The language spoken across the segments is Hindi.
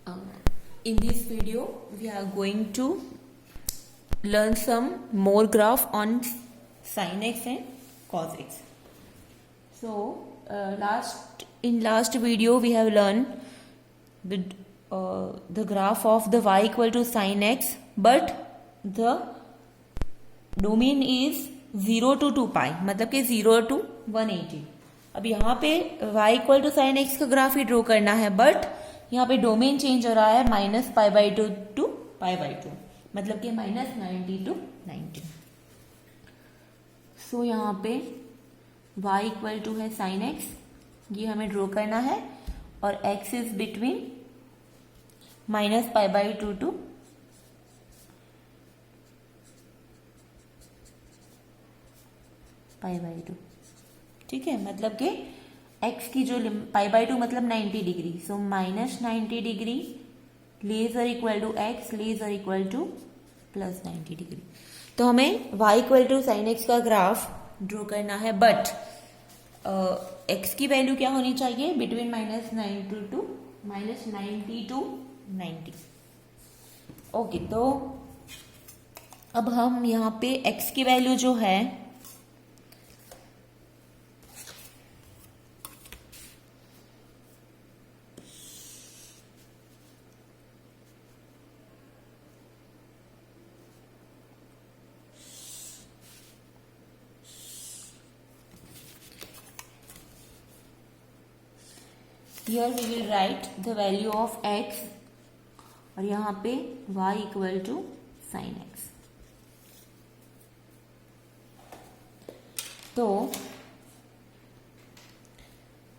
Uh, in this video, we are going to learn some more graph on sin x and cos x. So, in last video we have learned the graph of the y equal to sin x, but the domain is 0 to 2 pi, मतलब कि 0 to 180. अब यहाँ पे y equal to sine x का ग्राफ ही ड्रॉ करना है, बट यहाँ पे डोमेन चेंज हो रहा है -π/2 टू π/2, मतलब कि -90 टू 90. सो यहाँ पे y इक्वल टू है साइन एक्स, ये हमें ड्रॉ करना है, और x इज बिटवीन -π/2 टू π/2. ठीक है, मतलब कि x की जो π/2 मतलब 90 degree, so -90 degree less or equal to x less or equal to +90 degree. तो हमें y equal to sine x का ग्राफ ड्रॉ करना है, बट x की वैल्यू क्या होनी चाहिए? Between -90 to 90. ओके, तो अब हम यहाँ पे x की वैल्यू जो है here we will write the value of x और यहाँ पे y equal to sine x. तो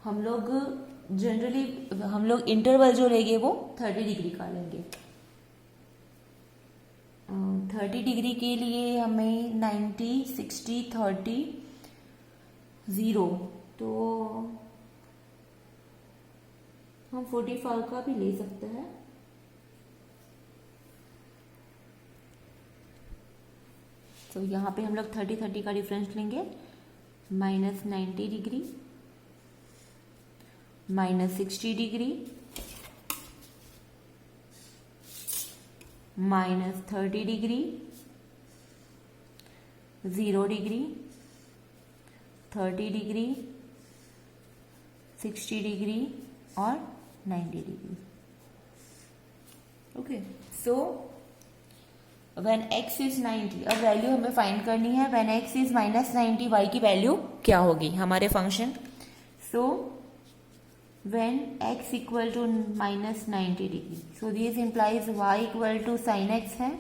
हम लोग इंटरवल जो लेंगे वो 30 डिग्री का लेंगे. 30 डिग्री के लिए हमें 90, 60, 30, 0, तो हम 45 का भी ले सकते हैं. तो यहाँ पे हम लोग 30 का डिफरेंस लेंगे. -90 degree, -60 degree, -30 degree, 0 degree, 30 degree, 60 degree और 90 degree. Okay, so when x is 90, अब वैल्यू हमें फाइंड करनी है. व्हेन x इज -90, y की वैल्यू क्या होगी हमारे function? So when x equal to -90 degree, so this implies y equal to sine x है.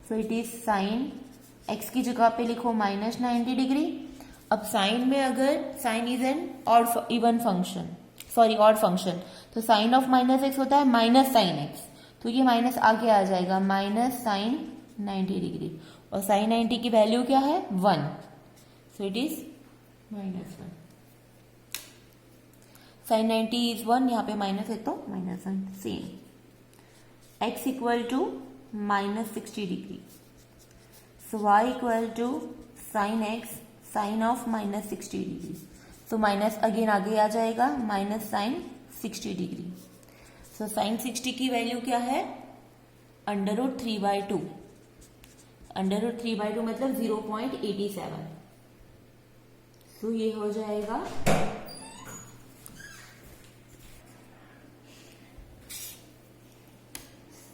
So it is sine x की जगह पे लिखो -90 डिग्री. अब साइन में अगर sine is an odd even function, sorry odd function, तो साइन ऑफ -x होता है -sin x, तो ये माइनस आगे आ जाएगा, -sin 90 डिग्री, और sin 90 की वैल्यू क्या है? 1, so it is -1. sin 90 is 1, यहाँ पे माइनस है तो -1. Same x equal to -60 degree, so y equal to sine x sine of -60 degree, तो माइनस अगेन आगे आ जाएगा, -sin 60 डिग्री. सो sin 60 की वैल्यू क्या है? √3/2. √3/2 मतलब 0.87. सो ये हो जाएगा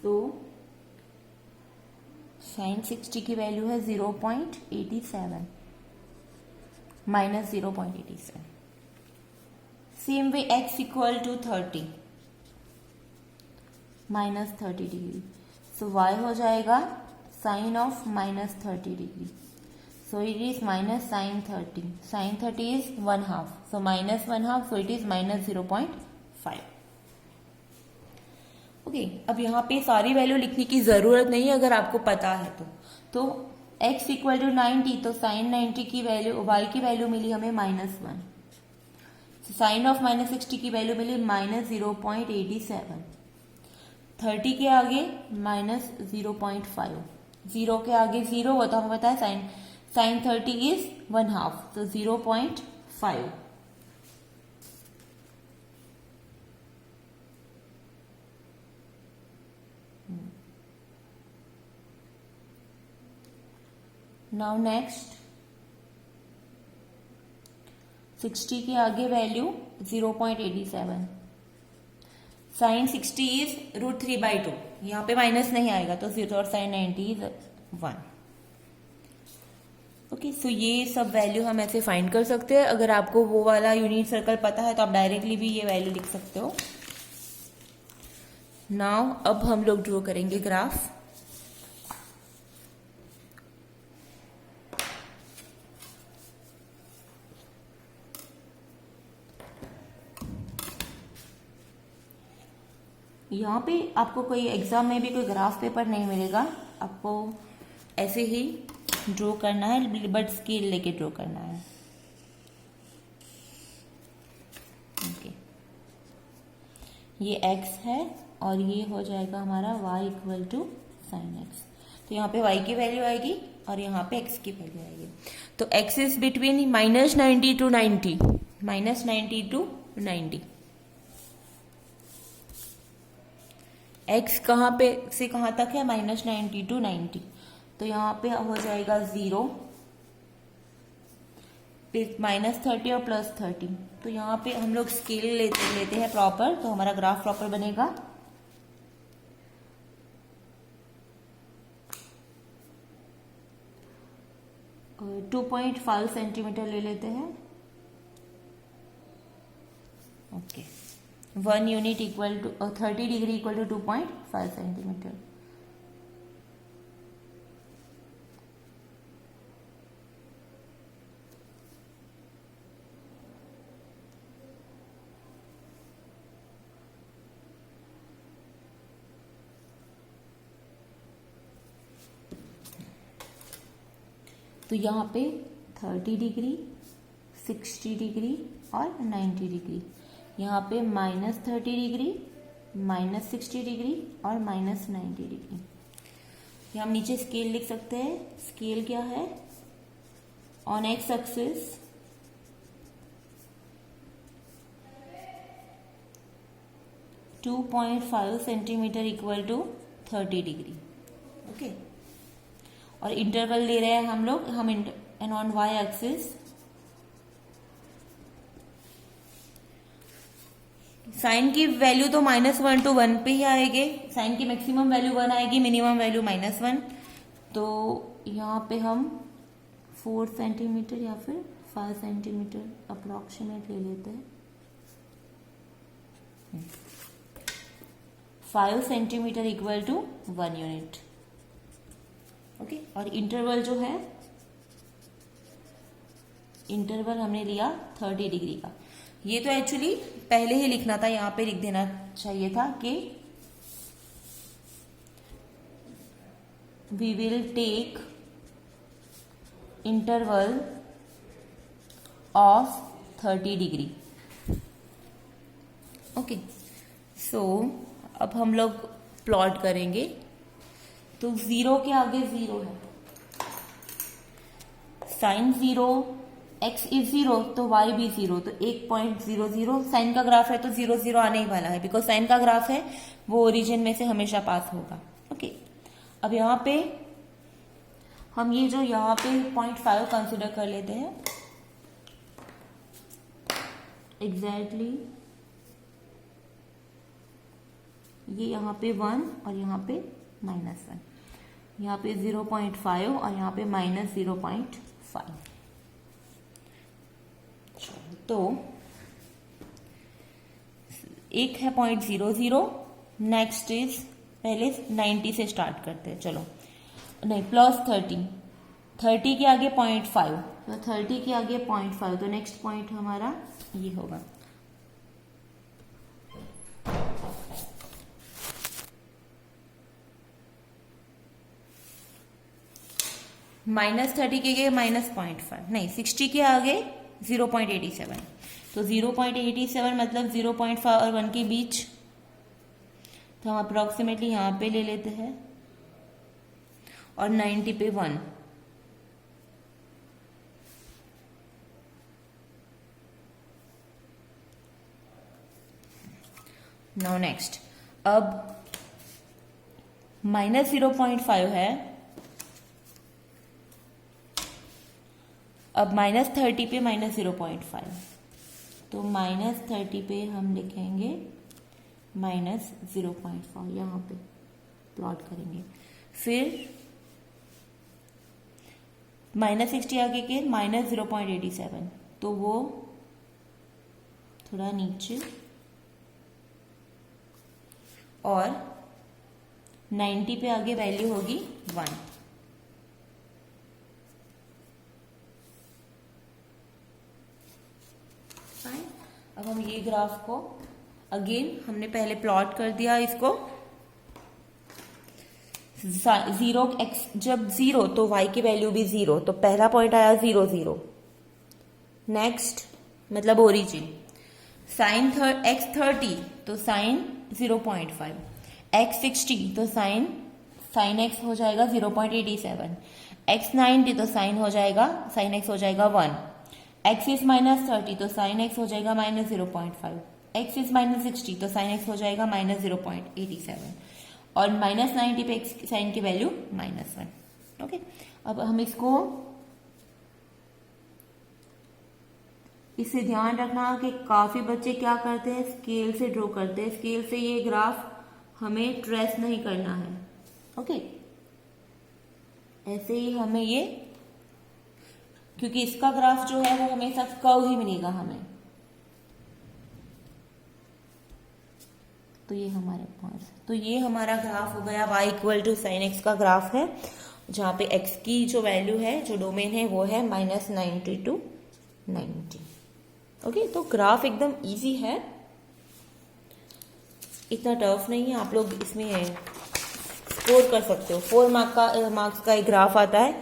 तो sin 60 की वैल्यू है 0.87 -0.87. Same way x equal to 30 -30 degree, so y हो जाएगा sine of -30 degree, so it is -sin 30. sin 30 is 1/2, so -1/2, so it is -0.5. Okay, अब यहाँ पे सारी वैल्यू लिखने की जरूरत नहीं है अगर आपको पता है तो x इक्वल टू 90, तो साइन 90 की वैल्यू, y की वैल्यू मिली हमें -1. साइन ऑफ -60 की वैल्यू मिली -0.87. 30 के आगे -0.5, 0 के आगे 0, वो तो हमें पता है. साइन 30 इज 1/2, तो 0.5. नाउ नेक्स्ट 60 के आगे वैल्यू 0.87, साइन 60 इज √3/2, यहाँ पे माइनस नहीं आएगा तो 0 और साइन 90 इज 1। ओके, सो ये सब वैल्यू हम ऐसे फाइंड कर सकते हैं। अगर आपको वो वाला यूनिट सर्कल पता है तो आप डायरेक्टली भी ये वैल्यू लिख सकते हो। नाउ अब हम लोग ड्रॉ करेंगे ग्राफ। यहाँ पे आपको कोई एग्जाम में भी कोई ग्राफ पेपर नहीं मिलेगा, आपको ऐसे ही ड्रॉ करना है, बट स्केल लेके ड्रॉ करना है। ओके, ये x है और ये हो जाएगा हमारा y equal to sine x. तो यहाँ पे y की वैल्यू आएगी और यहाँ पे x की वैल्यू आएगी। तो x is between -90 to 90, -90 to 90। x कहाँ पे से कहाँ तक है? -90 टू 90। तो यहाँ पे हो जाएगा 0, फिर -30 और +30। तो यहाँ पे हम लोग स्केल लेते हैं प्रॉपर, तो हमारा ग्राफ प्रॉपर बनेगा। और 2.5 सेंटीमीटर ले लेते हैं। Okay, 1 unit equal to 30 degree equal to 2.5 centimetre. तो यहाँ पे 30 डिग्री, 60 डिग्री और 90 डिग्री, यहाँ पे -30 डिग्री, -60 डिग्री और -90 डिग्री। ये हम नीचे स्केल लिख सकते हैं। स्केल क्या है? On x axis 2.5 centimetre equal to 30 degree. Okay, और इंटरवल ले रहे हैं हम लोग, and on y axis sine की वैल्यू तो -1 टू 1 पे ही आएगी। साइन की मैक्सिमम वैल्यू 1 आएगी, मिनिमम वैल्यू -1। तो यहाँ पे हम 4 सेंटीमीटर या फिर 5 सेंटीमीटर अप्रोक्सीमेट ले लेते हैं। 5 centimetre equal to 1 unit. Okay, और इंटरवल जो है, इंटरवल हमने लिया 30 डिग्री का। ये तो एक्चुअली पहले ही लिखना था, यहाँ पे लिख देना चाहिए था कि we will take interval of 30 degree. Okay, so अब हम लोग प्लॉट करेंगे। तो 0 के आगे 0 है, साइन 0, x इज 0 तो y भी 0, तो 1.00। साइन का ग्राफ है तो 0 0 आने ही वाला है, बिकॉज साइन का ग्राफ है वो ओरिजिन में से हमेशा पास होगा। ओके, अब यहाँ पे हम ये जो यहाँ पे 0.5 कंसिडर कर लेते हैं एग्जैक्टली। ये यहाँ पे 1 और यहाँ पे -1, यहाँ पे 0.5 और यहाँ पे -0.5। तो एक है 0.00, नेक्स्ट इज, पहले 90 से स्टार्ट करते हैं। चलो, नहीं, +30, 30 के आगे 0.5, तो 30 के आगे 0.5, तो नेक्स्ट पॉइंट हमारा ये होगा। -30 के आगे -0.5, नहीं, 60 के आगे 0.87, तो 0.87 मतलब 0.5 और 1 के बीच। तो हम अप्रोक्सीमेटली यहाँ पे ले लेते हैं, और 90 पे 1। नाउ नेक्स्ट, अब -0.5 है अब -30 पे -0.5, तो -30 पे हम लिखेंगे -0.5, यहाँ पे प्लॉट करेंगे। फिर -60 आगे के -0.87, तो वो थोड़ा नीचे, और 90 पे आगे वैल्यू होगी 1। फाइन। अब हम ये ग्राफ को अगेन हमने पहले प्लॉट कर दिया इसको। 0x जब 0 तो y की वैल्यू भी 0, तो पहला पॉइंट आया 0 0। नेक्स्ट मतलब ओरिजिन, साइन x 30 तो साइन 0.5, x 60 तो साइन x हो जाएगा 0.87, x 90 तो साइन x हो जाएगा 1, x इज -30 तो साइन x हो जाएगा -0.5, x इज -60 तो साइन x हो जाएगा -0.87, और -90 पे साइन की वैल्यू -1। ओके, अब हम इससे ध्यान रखना कि काफी बच्चे क्या करते हैं, स्केल से ड्रॉ करते हैं। स्केल से ये ग्राफ हमें ट्रेस नहीं करना है। ओके, ऐसे ही हमें ये, क्योंकि इसका ग्राफ जो है वो हमेशा कर्व ही मिलेगा हमें। तो ये हमारा ग्राफ हो गया y = sin x का ग्राफ है, जहां पे x की जो वैल्यू है, जो डोमेन है वो है -90 to 90। ओके, तो ग्राफ एकदम इजी है, इतना टफ नहीं है। आप लोग इसमें स्कोर कर सकते हो। 4 मार्क्स का एक ग्राफ आता है,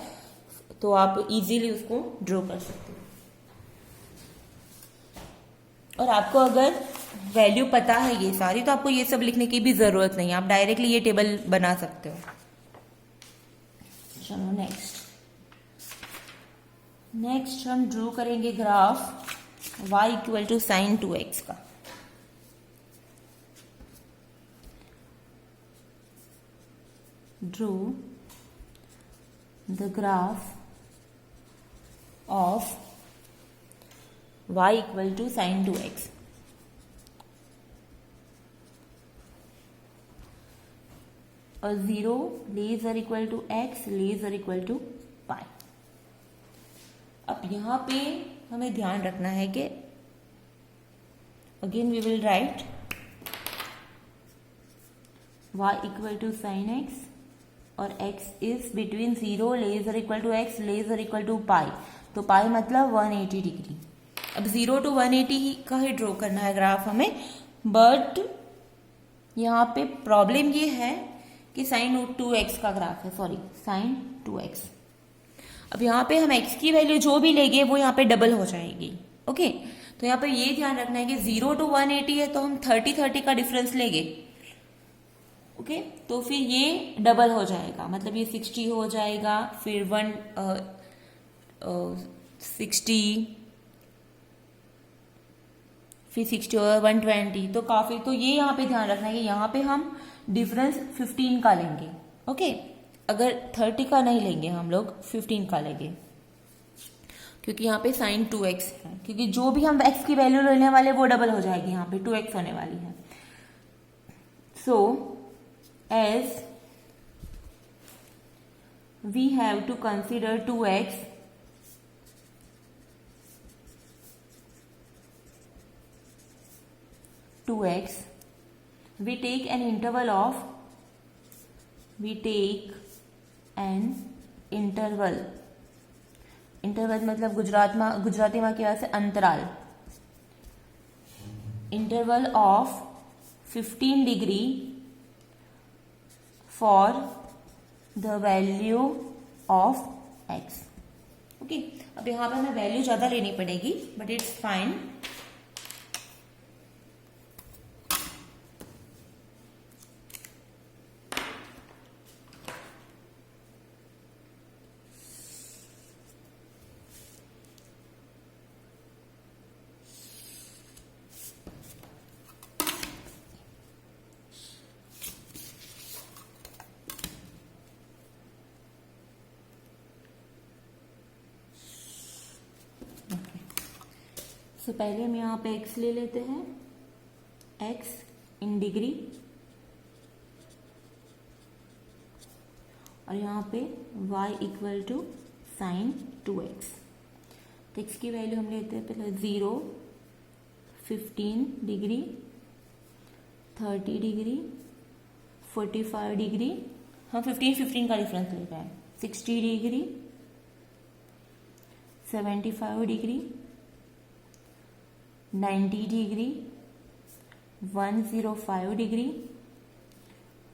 तो आप इजीली उसको ड्रॉ कर सकते हो। और आपको अगर वैल्यू पता है ये सारी, तो आपको ये सब लिखने की भी जरूरत नहीं है, आप डायरेक्टली ये टेबल बना सकते हो। चलो नेक्स्ट हम ड्रॉ करेंगे ग्राफ y = sin 2x का। Draw the graph of y = sin 2x। और 0 < x < पाई। अब यहां पे हमें ध्यान रखना है कि again we will write y = sin x और x is between 0 < x < pi, तो पाई मतलब 180 डिग्री। अब 0 to 180 का ही ड्रॉ करना है ग्राफ हमें, बट यहाँ पे प्रॉब्लम ये है कि sin 2x का ग्राफ है, सॉरी sin 2x। अब यहाँ पे हम x की वैल्यू जो भी लेंगे वो यहाँ पे डबल हो जाएगी। ओके, तो यहाँ पे ये ध्यान रखना है कि 0 to 180 है, तो हम 30 का डिफरेंस लेंगे। ओके, तो फिर ये डबल हो जाएगा, मतलब ये 60 हो जाएगा, फिर 60, फिर 60 और 120, तो काफी। तो ये यहाँ पे ध्यान रखना है कि यहाँ पे हम डिफरेंस 15 का लेंगे। ओके, अगर 30 का नहीं लेंगे, हम लोग 15 का लेंगे, क्योंकि यहाँ पे sin 2x है, क्योंकि जो भी हम x की वैल्यू लेने वाले वो डबल हो जाएगी, यहाँ पे 2x होने वाली है। So as we have to consider 2x, we take an interval of, interval मतलब गुजराती में क्या है, अंतराल। Interval of 15 degree for the value of x। Okay, अब यहाँ पे हमें वैल्यू ज्यादा लेनी पड़ेगी, बट इट्स फाइन। सो पहले हम यहाँ पे x ले लेते हैं, x इन डिग्री, और यहाँ पे y equal to sign 2x। तो x की वैल्यू हम लेते हैं पहले 0, 15 डिग्री, 30 डिग्री, 45 डिग्री, हम 15 का डिफरेंस ले रहे हैं, 60 degree, 75 degree, 90 degree, 105 degree,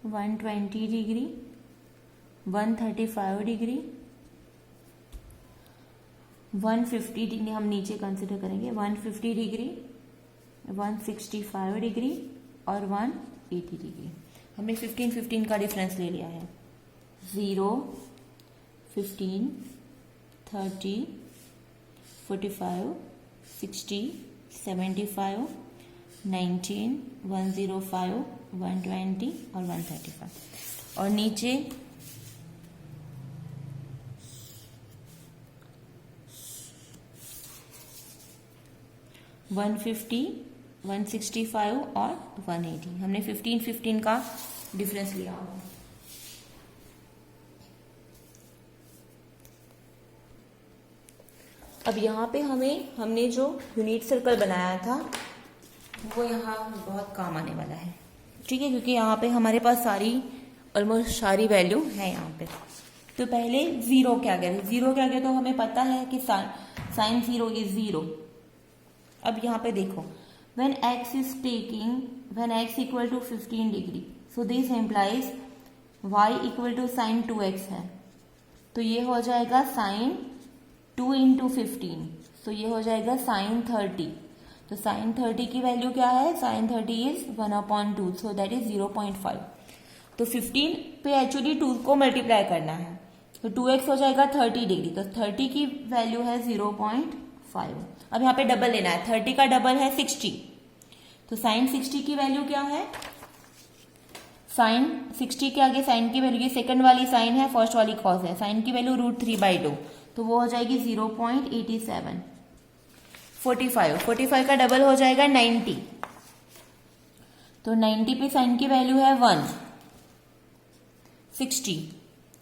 120 degree, 135 degree, 150 degree हम नीचे कंसिडर करेंगे, 150 डिग्री, 165 डिग्री और 180 डिग्री। हमने 15 का डिफरेंस ले लिया है। 0, 15, 30, 45, 60, 75, 19, 105, 120 और 135। और नीचे 150, 165 और 180। हमने 15 का डिफरेंस लिया होगा। अब यहाँ पे हमने जो यूनिट सर्कल बनाया था वो यहाँ बहुत काम आने वाला है, ठीक है, क्योंकि यहाँ पे हमारे पास ऑलमोस्ट सारी वैल्यू है यहाँ पे। तो पहले जीरो क्या करें, जीरो क्या करें, तो हमें पता है कि साइन 0 इज 0। अब यहाँ पे देखो, when x equal to 15 degree, so this implies y equal to sin 2x है, तो ये हो जाएगा sin 2 into 15, तो ये हो जाएगा sin 30। तो sin 30 की वैल्यू क्या है, sin 30 is 1/2, so that is 0.5। तो 15 पे एक्चुअली 2 को मल्टीप्लाई करना है, तो 2x हो जाएगा 30 डिग्री, तो 30 की वैल्यू है 0.5। अब यहाँ पे डबल लेना है, 30 का डबल है 60, तो साइन 60 की वैल्यू क्या है, साइन 60 के आगे साइन की वैल्यू, ये सेकंड वाली साइन है, फर्स्ट वाली कॉस है, साइन की वैल्यू √3/2, तो वो हो जाएगी 0.87। 45 का डबल हो जाएगा 90, तो 90 पे साइन की वैल्यू है 1। 60,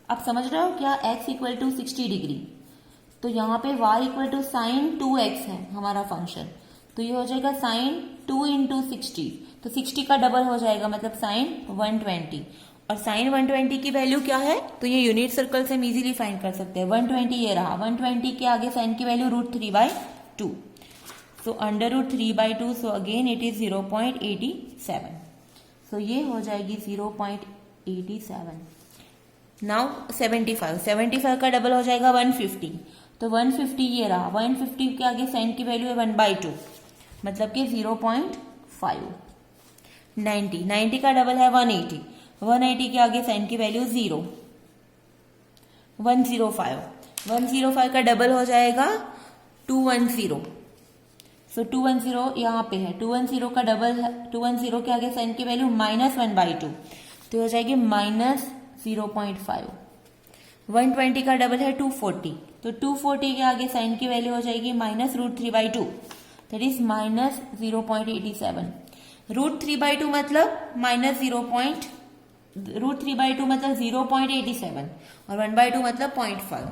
आप समझ रहे हो क्या, x इक्वल टू 60 डिग्री, तो यहाँ पे y equal to sign 2x है हमारा फंक्शन, तो ये हो जाएगा साइन 2 into 60, तो 60 का डबल हो जाएगा, मतलब साइन 120। और साइन 120 की वैल्यू क्या है, तो ये यूनिट सर्कल से हम इजीली फाइंड कर सकते हैं। 120 ये रहा, 120 के आगे साइन की value √3/2, so under √3/2, so again it is 0.87, सो ये हो जाएगी 0.87। नाउ 75 का डबल हो जाएगा 150, तो 150 ये रहा, 150 के आगे साइन की वैल्यू है 1/2, मतलब कि 0.5। 90 का डबल है 180 के आगे साइन की वैल्यू 0। 105 का डबल हो जाएगा 210, सो 210 यहाँ पे है, 210 का डबल है, 210 के आगे साइन की वैल्यू -1/2, तो हो जाएगी -0.5। 120 का डबल है 240, तो 240 के आगे साइन की वैल्यू हो जाएगी -√3/2, दैट इज -0.87। √3/2 मतलब √3/2 मतलब 0.87 और 1/2 मतलब 0.5।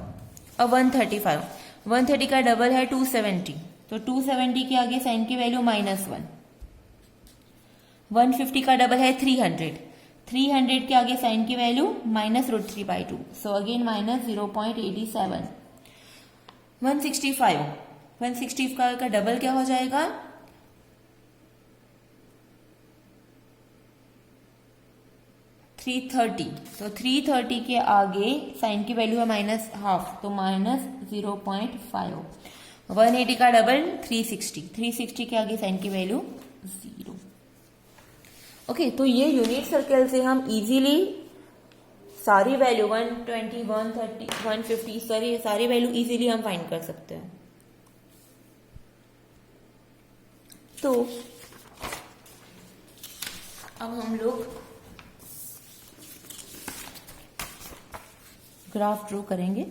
और 130 का डबल है 270, तो 270 के आगे साइन की वैल्यू -1। 150 का डबल है 300 के आगे साइन की वैल्यू -√3/2, सो अगेन -0.87। 165 का डबल क्या हो जाएगा, 330, तो 330 के आगे साइन की वैल्यू है -1/2, तो -0.5। 180 का डबल 360 के आगे साइन की वैल्यू 0। ओके, तो ये यूनिट सर्कल से हम इजीली सारी वैल्यू 120, 130, 150 सारी वैल्यू इजीली हम फाइंड कर सकते हैं। तो अब हम लोग ग्राफ ड्रॉ करेंगे।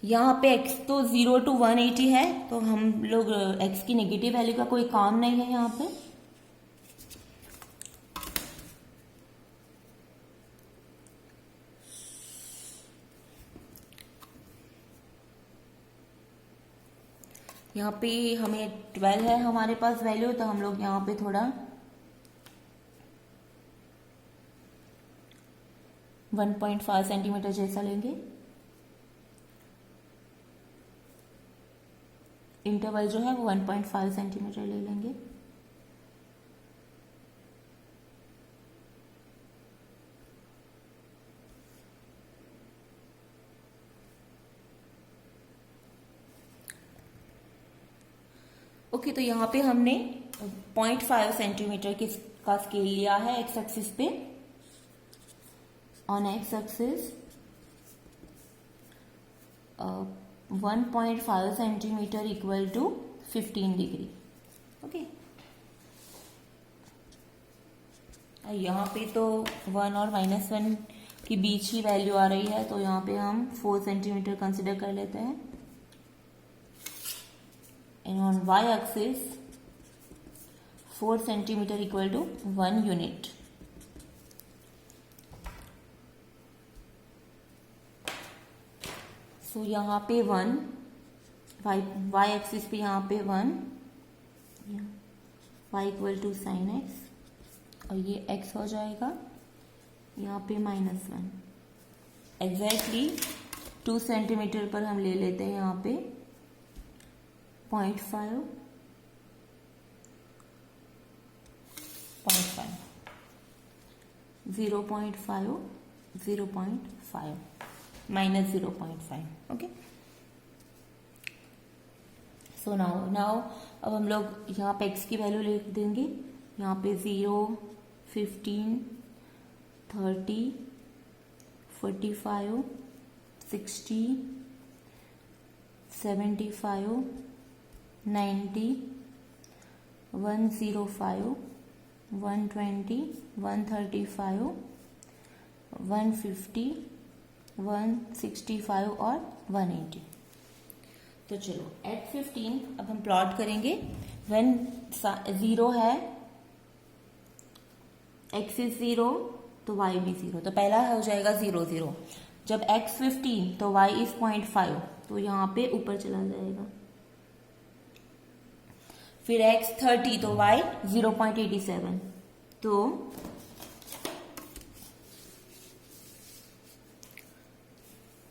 यहाँ पे x तो 0 to 180 है, तो हम लोग x की नेगेटिव वैल्यू का कोई काम नहीं है यहाँ पे। यहाँ पे हमें 12 है हमारे पास वैल्यू, तो हम लोग यहाँ पे थोड़ा 1.5 सेंटीमीटर जैसा लेंगे। इंटरवल जो है वो 1.5 सेंटीमीटर ले लेंगे। ओके, तो यहाँ पे हमने 0.5 सेंटीमीटर का स्केल लिया है एक्स एक्सिस पे। On x axis 1.5 centimetre equal to 15 degree. Okay, यहाँ पे तो 1 और -1 के बीच ही वैल्यू आ रही है, तो यहाँ पे हम 4 सेंटीमीटर कंसिडर कर लेते हैं। And on y axis 4 centimetre equal to 1 unit. So यहाँ पे 1, y एक्सिस पे यहाँ पे 1, y equal to sine x, और ये x हो जाएगा यहाँ पे -1। एग्जैक्टली 2 सेंटीमीटर पर हम ले लेते हैं यहाँ पे 0.5, 0.5, 0.5, -0.5। ओके, सो नाउ अब हम लोग यहाँ पे x की वैल्यू लिख देंगे। यहाँ पे 0, 15, 30, 45, 60, 75, 90, 105, 120, 135, 150, 165 और 180। तो चलो एट 15 अब हम प्लॉट करेंगे। व्हेन 0 है, x इज 0 तो y भी 0, तो पहला हो जाएगा 0 0। जब x 15 तो y इज 0.5, तो यहाँ पे ऊपर चला जाएगा। फिर x 30 तो y 0.87, तो